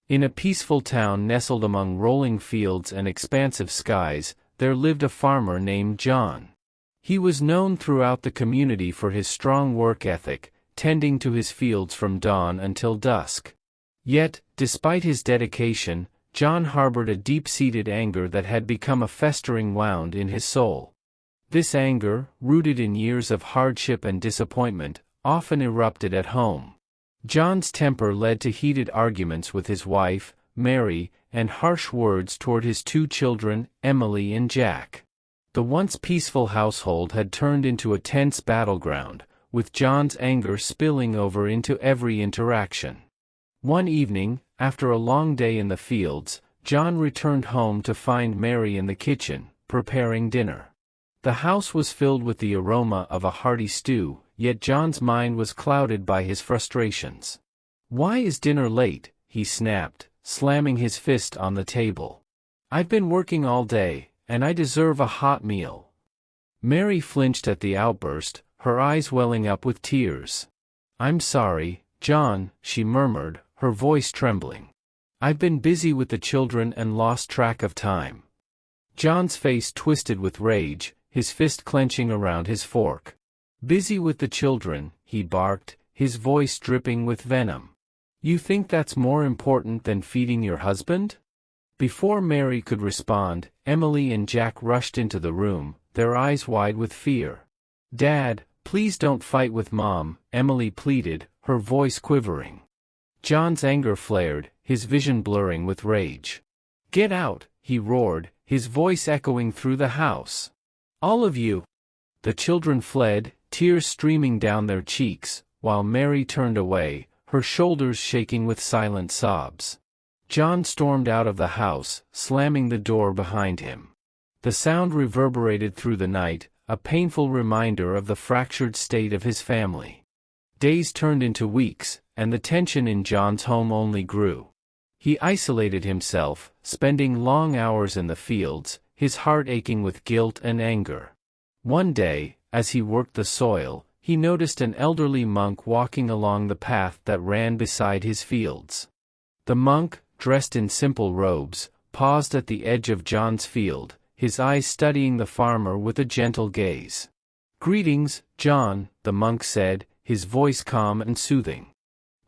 In a peaceful town nestled among rolling fields and expansive skies, there lived a farmer named John. He was known throughout the community for his strong work ethic, tending to his fields from dawn until dusk. Yet, despite his dedication, John harbored a deep-seated anger that had become a festering wound in his soul. This anger, rooted in years of hardship and disappointment, often erupted at home. John's temper led to heated arguments with his wife, Mary, and harsh words toward his two children, Emily and Jack. The once peaceful household had turned into a tense battleground, with John's anger spilling over into every interaction. One evening, after a long day in the fields, John returned home to find Mary in the kitchen, preparing dinner. The house was filled with the aroma of a hearty stew, yet John's mind was clouded by his frustrations. "Why is dinner late?" he snapped, slamming his fist on the table. "I've been working all day, and I deserve a hot meal." Mary flinched at the outburst, her eyes welling up with tears. "I'm sorry, John," she murmured, her voice trembling. "I've been busy with the children and lost track of time." John's face twisted with rage, his fist clenching around his fork. "Busy with the children," he barked, his voice dripping with venom. "You think that's more important than feeding your husband?" Before Mary could respond, Emily and Jack rushed into the room, their eyes wide with fear. "Dad, please don't fight with Mom," Emily pleaded, her voice quivering. John's anger flared, his vision blurring with rage. "Get out," he roared, his voice echoing through the house. "All of you!" The children fled, tears streaming down their cheeks, while Mary turned away, her shoulders shaking with silent sobs. John stormed out of the house, slamming the door behind him. The sound reverberated through the night, a painful reminder of the fractured state of his family. Days turned into weeks, and the tension in John's home only grew. He isolated himself, spending long hours in the fields, his heart aching with guilt and anger. One day, as he worked the soil, he noticed an elderly monk walking along the path that ran beside his fields. The monk, dressed in simple robes, paused at the edge of John's field, his eyes studying the farmer with a gentle gaze. "Greetings, John," the monk said, his voice calm and soothing.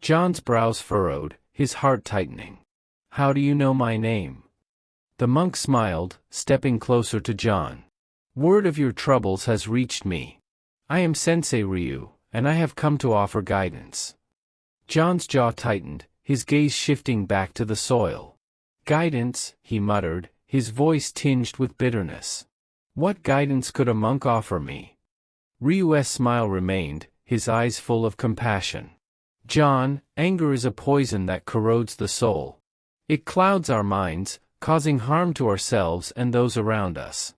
John's brows furrowed, his heart tightening. "How do you know my name?" The monk smiled, stepping closer to John. "Word of your troubles has reached me. I am Sensei Ryu, and I have come to offer guidance." John's jaw tightened, his gaze shifting back to the soil. "Guidance," he muttered, his voice tinged with bitterness. "What guidance could a monk offer me?" Ryu's smile remained, his eyes full of compassion. "John, anger is a poison that corrodes the soul. It clouds our minds, causing harm to ourselves and those around us.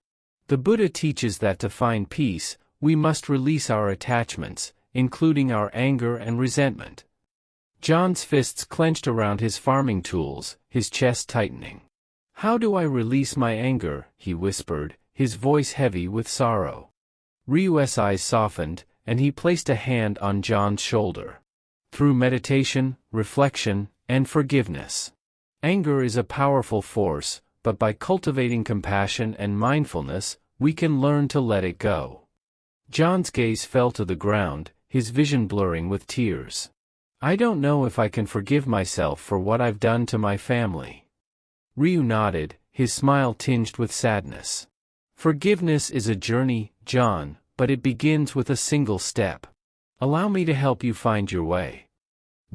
The Buddha teaches that to find peace, we must release our attachments, including our anger and resentment." John's fists clenched around his farming tools, his chest tightening. "How do I release my anger?" he whispered, his voice heavy with sorrow. Ryu's eyes softened, and he placed a hand on John's shoulder. "Through meditation, reflection, and forgiveness. Anger is a powerful force, but by cultivating compassion and mindfulness, we can learn to let it go." John's gaze fell to the ground, his vision blurring with tears. "I don't know if I can forgive myself for what I've done to my family." Ryu nodded, his smile tinged with sadness. "Forgiveness is a journey, John, but it begins with a single step. Allow me to help you find your way."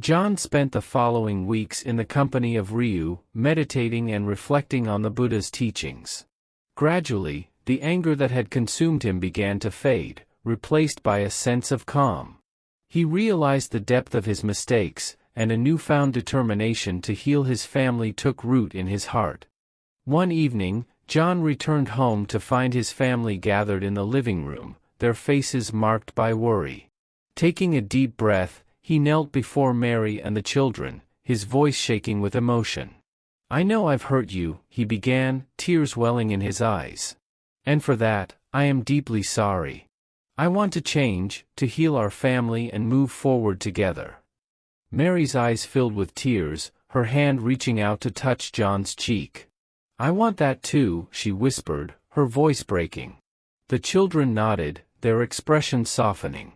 John spent the following weeks in the company of Ryu, meditating and reflecting on the Buddha's teachings. Gradually, the anger that had consumed him began to fade, replaced by a sense of calm. He realized the depth of his mistakes, and a newfound determination to heal his family took root in his heart. One evening, John returned home to find his family gathered in the living room, their faces marked by worry. Taking a deep breath, he knelt before Mary and the children, his voice shaking with emotion. "I know I've hurt you," he began, tears welling in his eyes. "And for that, I am deeply sorry. I want to change, to heal our family and move forward together." Mary's eyes filled with tears, her hand reaching out to touch John's cheek. "I want that too," she whispered, her voice breaking. The children nodded, their expressions softening.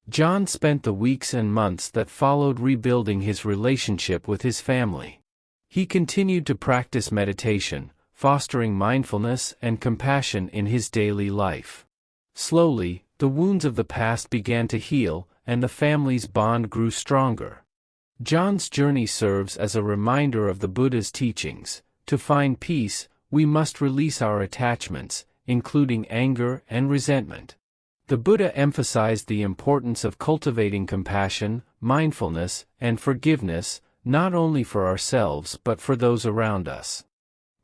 John spent the weeks and months that followed rebuilding his relationship with his family. He continued to practice meditation, fostering mindfulness and compassion in his daily life. Slowly, the wounds of the past began to heal, and the family's bond grew stronger. John's journey serves as a reminder of the Buddha's teachings. To find peace, we must release our attachments, including anger and resentment. The Buddha emphasized the importance of cultivating compassion, mindfulness, and forgiveness, not only for ourselves but for those around us.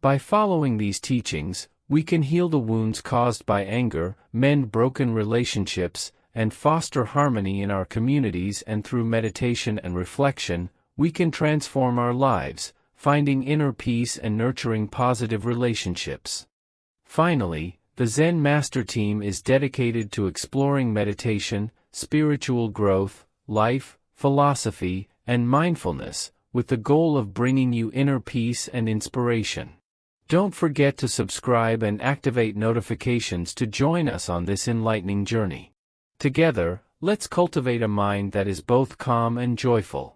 By following these teachings, we can heal the wounds caused by anger, mend broken relationships, and foster harmony in our communities, and through meditation and reflection, we can transform our lives, finding inner peace and nurturing positive relationships. Finally, the Zen Master team is dedicated to exploring meditation, spiritual growth, life, philosophy, and mindfulness, with the goal of bringing you inner peace and inspiration. Don't forget to subscribe and activate notifications to join us on this enlightening journey. Together, let's cultivate a mind that is both calm and joyful.